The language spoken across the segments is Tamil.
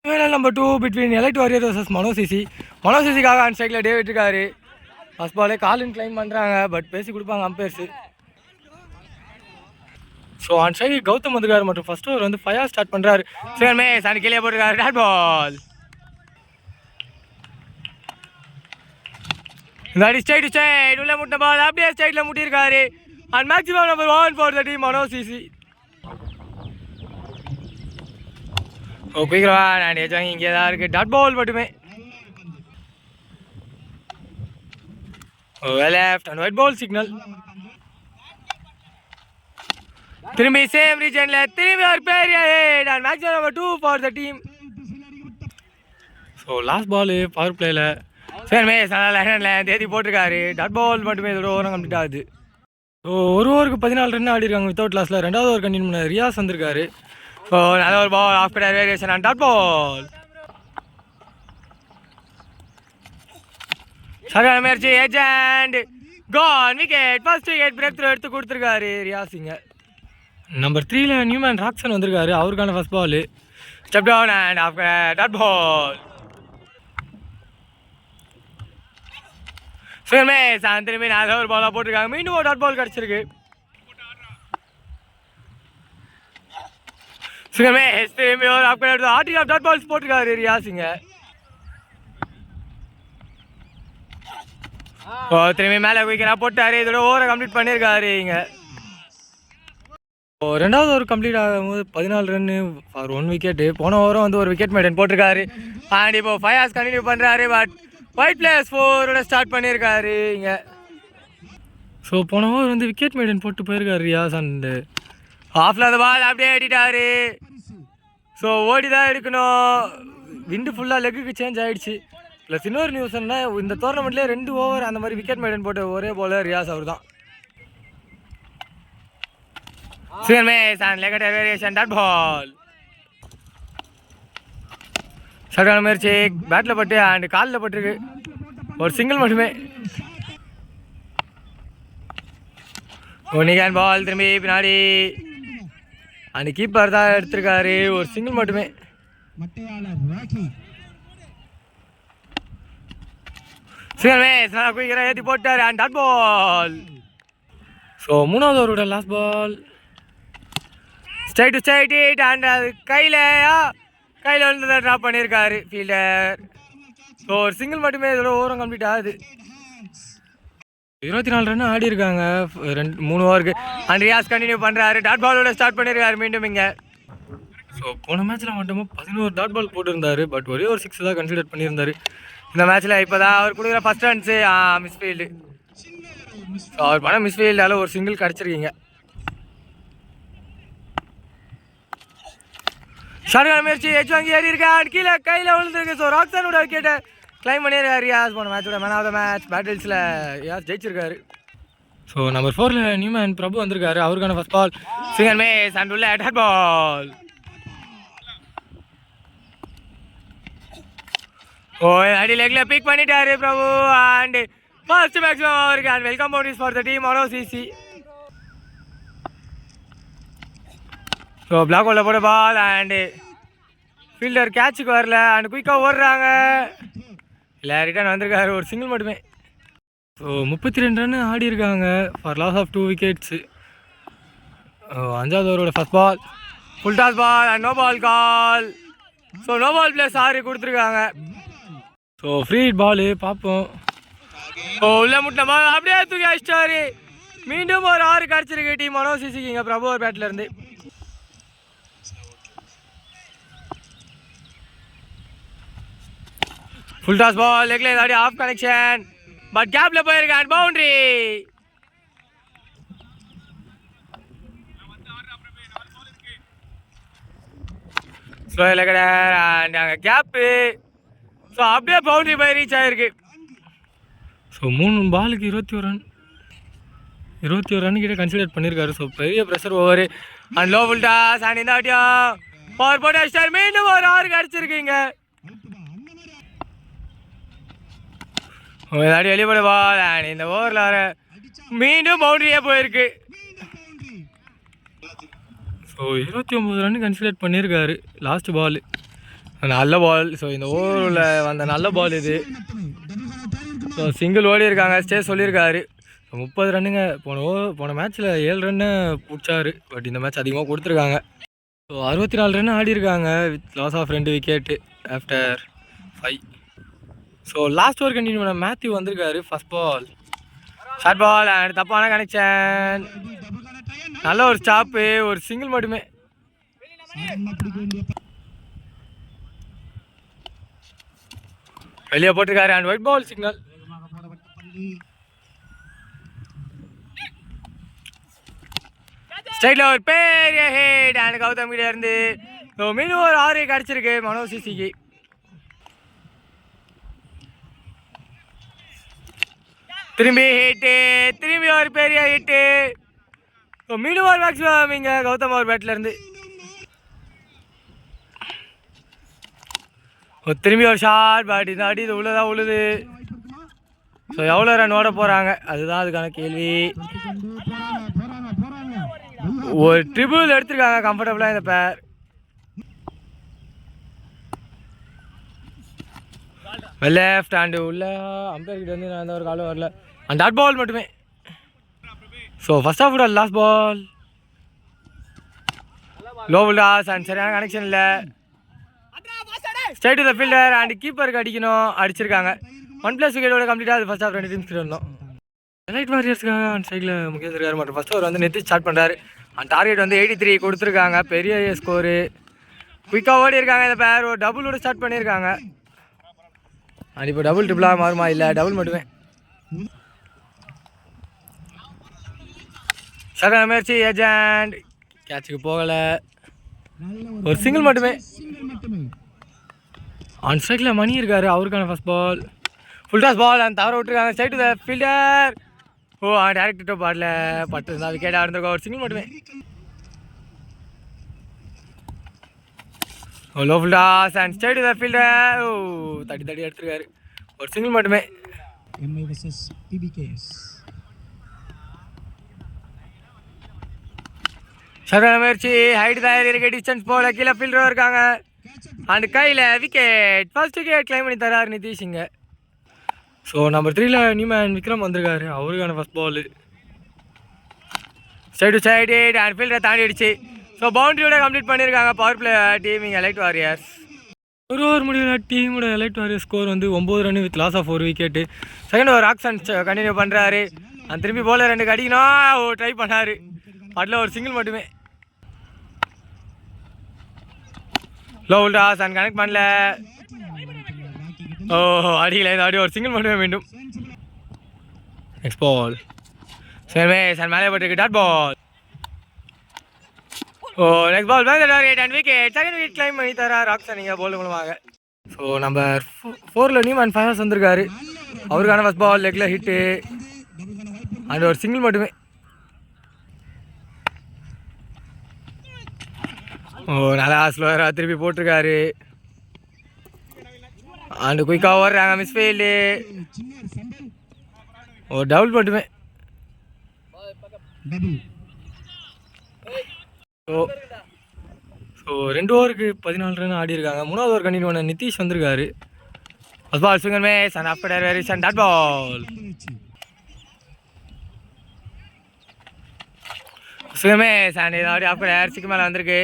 Number 2 between elite warrior versus மனோசிசி. மனோசிசிக்காக ஆன் ஸ்ட்ரைக்கில் டேவிட் இருக்காரு. ஃபர்ஸ்ட் பாலே காலின் கிளைம் பண்ணுறாங்க, பட் பேசி கொடுப்பாங்க umpires. So on strike Gautam வந்துருக்காரு மற்றும் ஃபர்ஸ்ட் ஓவர் வந்து 5 ஸ்டார்ட் பண்ணுறாரு. சிவன் மேஸ் அண்ட் கீழே போட்டிருக்காரு டாட் பால். இந்த ஸ்ட்ரைட் உள்ள முட்டின பால் அப்படியே ஸ்ட்ரைட்டில் முட்டியிருக்காரு. And maximum number 1 for the team மனோசிசி. ஓ குயிக்கிறவா நான் ஏஜாங்க இங்கே தான் இருக்குது. டாட் பால் மட்டுமே. ஓ left and wide ball signal. திரும்பி சேம் ரீஜனில் திரும்பி ஒரு பெரிய hit and maximum number 2 for the team. So last ball power பிளேயில் சேம் மேஸ் நல்லா தேதி போட்டிருக்காரு. டாட் பால் மட்டுமே இதோட ஓவரம் கம்ப்ளீட் ஆகுது. ஸோ ஒரு ஓவருக்கு 14 ரன் ஆடிருக்காங்க வித்தவுட் லாஸில். ரெண்டாவது ஓவர் கண்டினியூ பண்ண ரியாஸ் வந்திருக்காரு. ஸோ நல்ல ஒரு ball off cutter variation and dot ball. சரியான முயற்சி ஏஜெண்ட் கான் விக்கெட். ஃபர்ஸ்ட் விக்கெட் பிரேக் த்ரூ எடுத்து கொடுத்துருக்காரு ரியாஸ். இங்கே நம்பர் 3ல நியூமேன் ராக்சன் வந்திருக்காரு. அவருக்கான first ball step down and off dot ball. மேஸ் திரும்பி நல்ல ஒரு பாலாக போட்டிருக்காங்க. மீண்டும் ஒரு டாட் பால் கிடச்சிருக்கு. மேஸ் திரும்பி ஒரு ஆஃப் டாட் பால்ஸ் போட்டிருக்காரு ரியாஸிங்க. திரும்பி மேலே குயிக்கரா போட்டாரு. இதோட ஓவரை கம்ப்ளீட் பண்ணியிருக்காரு. இங்கே ரெண்டாவது ஓவர் கம்ப்ளீட் ஆகும்போது 14 ரன்னு ஃபார் 1 விக்கெட்டு. போன ஓவரும் வந்து ஒரு விக்கெட் மெயின்டைன் போட்டிருக்காரு. அண்ட் இப்போ 5 ஹார்ஸ் கண்டினியூ பண்ணுறாரு. பட் ஒயிட் பிளேயர்ஸ் 4 ஸ்டார்ட் பண்ணியிருக்காரு இங்கே. ஸோ போன ஓவர் வந்து விக்கெட் மெயின்டைன் போட்டு போயிருக்காரு ரியாஸ். அண்டு ஆஃப்ல அந்த பால் அப்படியே ஆடிட்டாரு. ஸோ ஓடி தான் எடுக்கணும். விண்டு ஃபுல்லாக லெக்குக்கு சேஞ்ச் ஆகிடுச்சு. ப்ளஸ் இன்னொரு நியூஸ் என்ன, இந்த டோர்னமெண்ட்லேயே 2 ஓவர் அந்த மாதிரி விக்கெட் மெயின்டைன் போட்ட ஒரே போல ரியாஸ் அவர் தான். மேஸ் and leg cutter variation dot ball. சரியான முயற்சி பேட்டில் பட்டு அண்ட் காலில் பட்டுருக்கு. ஒரு சிங்கிள் மட்டுமே. ஒன்னிகான் பால் திரும்பி பின்னாடி அண்ட் கீப்பர் தான் எடுத்திருக்காரு. ஒரு சிங்கிள் மட்டுமே. மேஸ் நல்லா குயிக்கிறா ஏற்றி போட்டார் அண்ட் டாட் பால். ஸோ மூணாவது ஓவரோட last ball straight to straight hit and அது கையில் வந்து ட்ராப் பண்ணியிருக்காரு ஃபீல்டர். ஸோ ஒரு சிங்கிள் மட்டுமே இதோட ஓவரம் கம்ப்ளீட் ஆகுது. 24 ரன் ஆடி இருக்காங்க 3 ஓவருக்கு. அண்ட் ரியாஸ் கண்டினியூ பண்ணுறாரு. டாட் பாலோட ஸ்டார்ட் பண்ணியிருக்காரு மீண்டும் இங்கே. ஸோ போன மேட்ச்சில் மட்டும் 11 டாட் பால் போட்டிருந்தாரு. பட் ஒரே ஒரு 6 தான் கன்சிடர் பண்ணியிருந்தாரு. இந்த மேட்ச்சில் இப்போ தான் அவர் கொடுக்குற ஃபஸ்ட் ரன்ஸு மிஸ்ஃபீல்டு. ஸோ அவர் பண்ண மிஸ்ஃபீல்டால் ஒரு சிங்கிள் கிடச்சிருக்கீங்க. சரியான முயற்சி எச் வாங்கி ஏறி இருக்கா. கீழே கையில் விழுந்துருக்கு. ஸோ ராக்சனோட விக்கெட்டை கிளைம் பண்ணியிருக்காரு ரியாஸ். போன மேட்சோட மேன் ஆஃப் த மேட்ச் பேட்டில்ஸில் ரியாஸ் ஜெயிச்சிருக்காரு. ஸோ நம்பர் 4ல நியூமேன் பிரபு வந்திருக்காரு. அவருக்கான ஃபர்ஸ்ட் பால் சிங்கன் மேஸ் அண்ட் உள்ள டாட் பால். அடி லெக்கில் பிக் பண்ணிட்டாரு பிரபு. அண்ட் ஃபர்ஸ்ட் மேக்ஸிமம் அவருக்கு and welcome boundaries for the team மனோசிசி. ஸோ பிளாக் உள்ள போட பால் அண்டு ஃபீல்டர் கேட்சுக்கு வரல அண்ட் குயிக்காக ஓடுறாங்க. இல்லை ரிட்டர்ன் வந்திருக்காரு. ஒரு சிங்கிள் மட்டுமே. ஸோ 32 ரன் ஆடி இருக்காங்க ஃபார் லாஸ் ஆஃப் 2 விக்கெட்ஸு. 5வது ஓவரோட first ball full toss ball and no ball call. So no ball plays 6 கொடுத்துருக்காங்க. ஸோ ஃப்ரீ பால் பார்ப்போம். உள்ள முட்டின பால் அப்படியே தூக்கி அடிச்சிட்டாரு. மீண்டும் ஒரு 6 கிடச்சிருக்கு டீம் மனோசிசிக்கு இங்கே பிரபு ஒரு பேட்டில் இருந்து. Full toss ball லெக்ல Aadi of connection but கேப்ல போயிருக்கான் பவுண்டரி. ஸ்லோ லெக்கடர் அண்ட் அங்கே கேப்பு. ஸோ அப்படியே பவுண்டரி போய் ரீச் ஆகிருக்கு. ஸோ 3 பாலுக்கு 21 ரன் கிட்ட கன்சிடர் பண்ணியிருக்காரு. ஸோ பெரிய pressure over and low full toss and இந்த ஆட்டியம் பவர் போட்டு அடிச்சார். மீண்டும் ஒரு 6 கிடச்சிருக்கீங்க. ஏதாடி வெளிப்பட பால் அண்ட் இந்த ஓவரில் வர மீண்டும் பவுண்டரியே போயிருக்கு. ஸோ 29 ரன் கன்சிடர் பண்ணியிருக்காரு லாஸ்ட் பால். நல்ல பால். ஸோ இந்த ஓவரில் வந்த நல்ல பால் இது. ஸோ சிங்கிள் ஓடி இருக்காங்க. ஸ்டே சொல்லியிருக்காரு 30 ரன்னுங்க. போன மேட்ச்சில் 7 ரன்னு பிடிச்சாரு. பட் இந்த மேட்ச் அதிகமாக கொடுத்துருக்காங்க. ஸோ 64 ரன் ஆடி இருக்காங்க with loss of 2 wicket after 5. So last over continue பண்ண மேத்யூ வந்திருக்காரு. First ball short ball and தப்பான கனெக்ஷன். நல்ல ஒரு ஸ்டாப்பு, ஒரு சிங்கிள் மட்டுமே. வெளியே போட்டிருக்காரு அண்ட் ஒயிட் பால் சிக்னல். ஸ்ட்ரைட்ல ஒரு பெரிய ஹிட் அண்ட் கௌதம் கிட்ட இருந்து மீண்டும் ஒரு 6 கிடச்சிருக்கு மனோஜ் சிசிக்கு. திரும்பி ஹிட்டு, திரும்பி ஒரு பெரிய ஹிட்டு. மீண்டும் ஒரு மேக்ஸிமம் இங்கே கௌதம் ஒரு பேட்டில் இருந்து திரும்பி ஒரு ஷார்ட் பேட். இந்த அடி இது உள்ளதான் உழுது. ஸோ எவ்வளோ ரன் ஓட போகிறாங்க அதுதான் அதுக்கான கேள்வி. ஒரு ட்ரிபிள் எடுத்திருக்காங்க கம்ஃபர்டபுளாக இந்த பேர். லெஃப்ட் ஹேண்டு உள்ள அம்பேர் கிட்ட வந்து நான் எந்த ஒரு காலம் வரல. அண்ட் டாட் பால் மட்டுமே. So first of last ball low toss and சரியான கனெக்ஷன் இல்லை. Straight to the fielder and கீப்பருக்கு அடிக்கணும். அடிச்சிருக்காங்க. 1+ விக்கெட்டோட கம்ப்ளீட்டாக அது ஃபர்ஸ்ட் ஆஃப் 2 டீம்ஸ் கிட்ட இருந்தோம். எலைட் வாரியர்ஸ்க்காக அண்ட் சைடில் முக்கியம் இருக்காரு. மற்றும் ஃபர்ஸ்ட் ஓவர் வந்து நெத்தி ஸ்டார்ட் பண்ணுறாரு. அண்ட் டார்கெட் வந்து 83 கொடுத்துருக்காங்க. பெரிய ஸ்கோரு. குயிக்காக ஓடி இருக்காங்க இந்த பேர். ஒரு டபுளோட ஸ்டார்ட் பண்ணியிருக்காங்க. அண்ட் இப்போ டபுள் ட்ரிபிளாக மாறுமா? இல்லை, டபுள் மட்டுமே. சகல முயற்சி ஏஜென்ட் கேட்சுக்கு போகலை. ஒரு சிங்கிள் மட்டுமே. ஆன் ஸ்ட்ரைக்கில் மணி இருக்காரு. அவருக்கான first ball full toss ball and தவற விட்டுருக்காங்க. Straight to the fielder. Direct பால்ல பட்டு இருந்தால் விக்கெட்டாக இருந்திருக்கோம். ஒரு சிங்கிள் மட்டுமே. Low full toss and straight to the fielder. தட்டி எடுத்துருக்காரு. ஒரு சிங்கிள் மட்டுமே. சகல முயற்சி ஹைட் தான் இருக்கு. டிஸ்டன்ஸ் போல கீழே ஃபீல்டரும் இருக்காங்க. அண்ட் கையில் விக்கெட். ஃபர்ஸ்ட் விக்கெட் கிளைம் பண்ணி தராரு நிதிஷ் இங்கே. ஸோ நம்பர் 3ல நியூமேன் விக்ரம் வந்திருக்காரு. அவருக்கான first ball side to side and ஃபீல்டரை தாண்டி அடிச்சு. ஸோ பவுண்டரியோட கம்ப்ளீட் பண்ணியிருக்காங்க பவர் பிளே டீம் இங்கே எலைட் வாரியர்ஸ். ஒரு ஓவர் முடியல டீமோட எலைட் வாரியர்ஸ் ஸ்கோர் வந்து 9 run with loss of 1 wicket. Second over action continue பண்ணுறாரு. அண்ட் திரும்பி போல 2 அடிக்கணும் ட்ரை பண்ணார். அதில் ஒரு சிங்கிள் மட்டுமே. லோ டாஸ் அண்ட் கனெக்ட் பண்ணல. அடிக்கல. இந்த அடி ஒரு சிங்கிள் மட்டுமே. மீண்டும் நெக்ஸ்ட் பால் சார் மேலே போட்டிருக்கு. Dot ball. Next ball back target and wicket. Second wicket claim பண்ணி தரார் ஆக்ஷன் நீங்கள் போல் மூலமாக. ஸோ நம்பர் 4ல நியூமேன் ஃபயர்ஸ் வந்திருக்காரு. அவருக்கான ஃபர்ஸ்ட் பால் லெக்கில் ஹிட்டு அண்ட் ஒரு சிங்கிள் மட்டுமே. நல்லா ஸ்லோயராக திருப்பி போட்டிருக்காரு. அண்டு குயிக்காக ஓடுறாங்க. மிஸ்ஃபீல்டு. டபுள் மட்டுமே. ஸோ 2 ஓவருக்கு 14 ரன் ஆடி இருக்காங்க. 3வது ஓவர் கண்டினியூ பண்ண நிதிஷ் வந்திருக்காரு. First ball swing and miss and after variation dot ball. Swing and miss and இதாவது ஆஃப்டர் 6 மேலே வந்திருக்கு.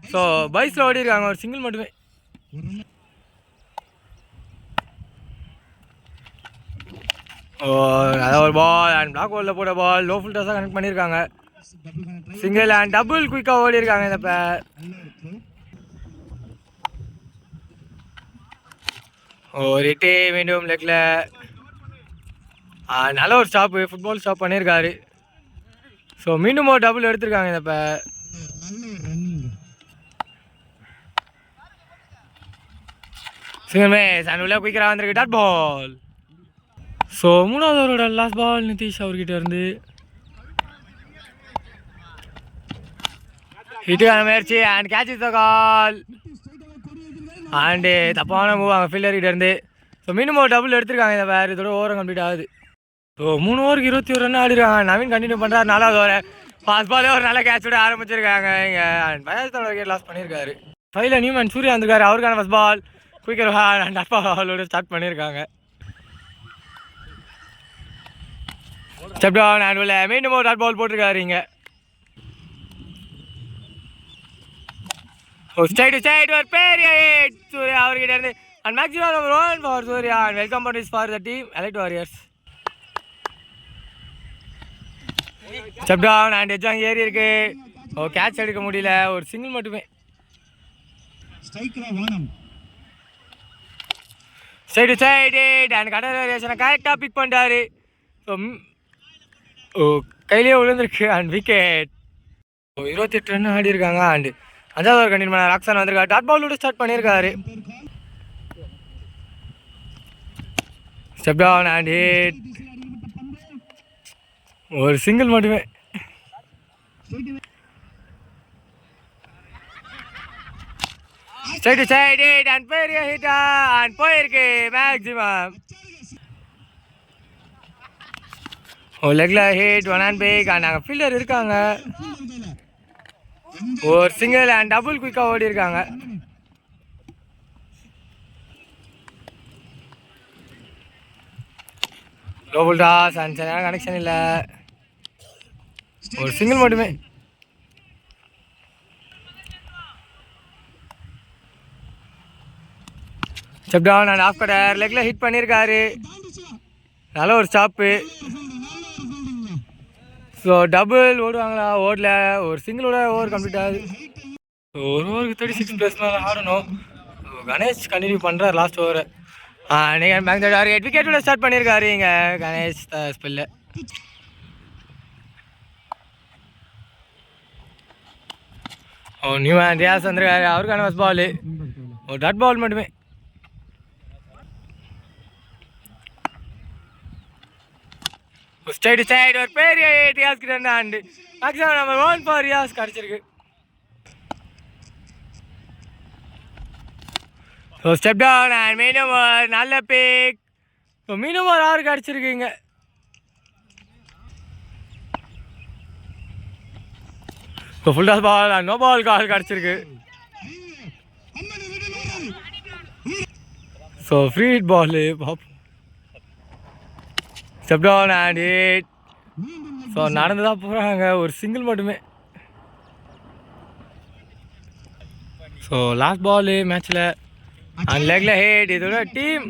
ஸோ பைஸில் ஓடி இருக்காங்க. ஒரு சிங்கிள் மட்டுமே. அதாவது ஒரு பால் அண்ட் பிளாக் ஹோலில் போட பால் லோ ஃபுல் டாஸாக கனெக்ட் பண்ணியிருக்காங்க. சிங்கிள் அண்ட் டபுள் குயிக்காக ஓடி இருக்காங்க இந்த பேர். ஒரு ஹிட்டு மீண்டும் லெக்கில். நல்ல ஒரு ஸ்டாப்பு. ஃபுட்பால் ஸ்டாப் பண்ணியிருக்காரு. ஸோ மீண்டும் ஒரு டபுள் எடுத்திருக்காங்க இந்த பேர். சிங்கிள் மிஸ் அண்ட் உள்ள குயிக்கராக வந்திருக்கு. Dot ball. ஸோ 3வது ஓவரோட லாஸ்ட் பால் நிதிஷ் அவர்கிட்ட இருந்து ஹிட்டுக்கான முயற்சி and catch is the call and தப்பான மூவ் அங்கே ஃபீல்டர்கிட்ட இருந்து. ஸோ மீண்டும் ஒரு டபுள் எடுத்திருக்காங்க இந்த பேர். இதோட ஓவரம் கம்ப்ளீட் ஆகுது. ஸோ 3 ஓவருக்கு 21 ரன் ஆடிருக்காங்க. நவீன் கண்டினியூ பண்ணுறாரு. 4வது ஓவர் ஃபாஸ்ட் பாலே ஒரு நல்ல கேட்சோட ஆரம்பிச்சிருக்காங்க இங்கே. அண்ட் பயத்தோட விக்கெட் லாஸ் பண்ணியிருக்காரு. ஃபைவ்ல நியூமன் சூர்யா வந்திருக்காரு. அவருக்கான ஃபஸ்ட் பால் குயிக்கர் அண்ட் அப்பா பாலோட ஸ்டார்ட் பண்ணியிருக்காங்க. ஸ்டெப் டவுன் அண்ட் உள்ள மீண்டும் ஒரு டாட் பால் போட்டிருக்காரு. இங்கே ஸ்ட்ரைட் ஒரு பெரிய ஹிட் சூர்யா அவர்கிட்ட இருந்து and maximum number 1 for Surya and welcome பண்ணிஸ் for the team elite warriors. Step down and எஜ்ஜாங் ஏறி இருக்கு. கேட்ச் எடுக்க முடியல, ஒரு சிங்கிள் மட்டுமே. சைடு அண்ட் கடற்கரை கரெக்டாக பிக் பண்ணிட்டாரு. கையிலேயே விழுந்திருக்கு அண்ட் விக்கெட். 28 ரன் ஆடி இருக்காங்க. அண்ட் 5வது ஓவர் கண்டினியூ பண்ண ராக்ஸான் வந்திருக்காரு. டாட் பாலோட ஸ்டார்ட் பண்ணியிருக்காரு. ஸ்டெப் டவுன் அண்ட் ஹிட், ஒரு சிங்கிள் மட்டுமே. சைடு அண்ட் பெரிய ஹிட்டா அண்ட் போயிருக்கு மேக்ஸிமம். லெக்ல ஹிட் 1 அண்ட் பேக் அண்ட் அங்கே ஃபீல்டர் இருக்காங்க. ஒரு சிங்கிள் அண்ட் டபுள் குயிக்காக ஓடி இருக்காங்க. டபுள் டாஸ் அண்ட் சரியான கனெக்ஷன் இல்லை, ஒரு சிங்கிள் மட்டுமே. Step down and off cutter லெக்ல ஹிட் பண்ணியிருக்காரு. நல்ல ஒரு ஸ்டாப்பு. ஸோ டபுள் ஓடுவாங்களா, ஓடல, ஒரு சிங்கிளோட ஓவர் கம்ப்ளீட் ஆகுது. ஒரு ஓவருக்கு 36+ மேலே ஆடணும். கணேஷ் கண்டினியூ பண்ணுறார் லாஸ்ட் ஓவரை. நீங்கள் பேங்க் 8 விக்கெட்டோட ஸ்டார்ட் பண்ணியிருக்காரு இங்கே கணேஷ் ஸ்பெல்ல. நியூ மேன் ரியாஸ் வந்திருக்காரு. அவருக்கான ஃபஸ்ட் பால் ஒரு டாட் பால் மட்டுமே. ஸ்ட்ரைட் ஒரு பெரிய ரியாஸ் கிட்ட and maximum number 1 for Riyaz கிடச்சிருக்கு. ஸோ ஸ்டெப் டவுன் அண்ட் மீண்டும் ஒரு நல்ல பிக். ஸோ மீண்டும் ஒரு 6 கிடச்சிருக்குங்க. So full toss ball and no ball call கிடச்சிருக்கு. ஸோ ஃப்ரீ ஹிட் பால் பார்ப்போம். Step down and hit. So நடந்து தான் போகிறாங்க, ஒரு சிங்கிள் மட்டுமே. ஸோ லாஸ்ட் பால் மேட்ச்சில் அண்ட் லெக்ல ஹிட். இதோட டீம்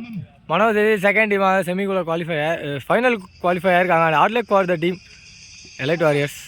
மனோஜ் செகண்ட் டீமாக செமிகுலர் குவாலிஃபையர் ஃபைனல் குவாலிஃபை ஆயிருக்காங்க. And hard luck for the team elite warriors.